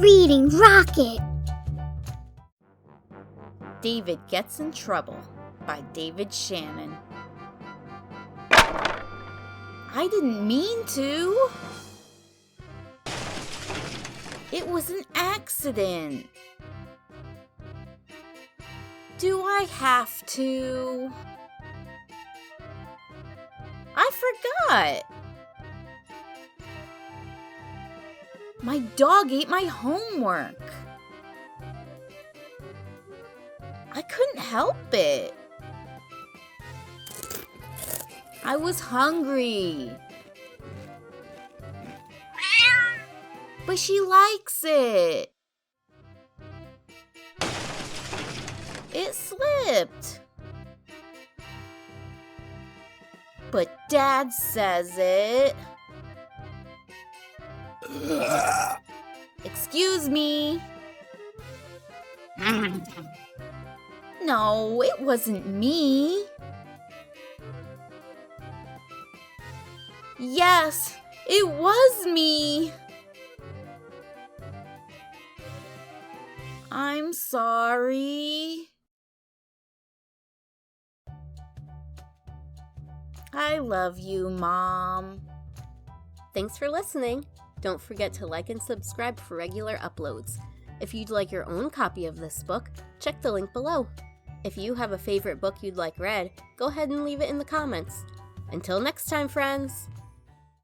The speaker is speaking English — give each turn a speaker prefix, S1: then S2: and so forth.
S1: Reading Rocket.
S2: David Gets in Trouble by David Shannon. I didn't mean to. It was an accident. Do I have to? I forgot. My dog ate my homework. I couldn't help it. I was hungry. But she likes it. It slipped. But Dad says it. Excuse me. No, it wasn't me. Yes, it was me. I'm sorry. I love you, Mom.
S3: Thanks for listening. Don't forget to like and subscribe for regular uploads. If you'd like your own copy of this book, check the link below. If you have a favorite book you'd like read, go ahead and leave it in the comments. Until next time, friends!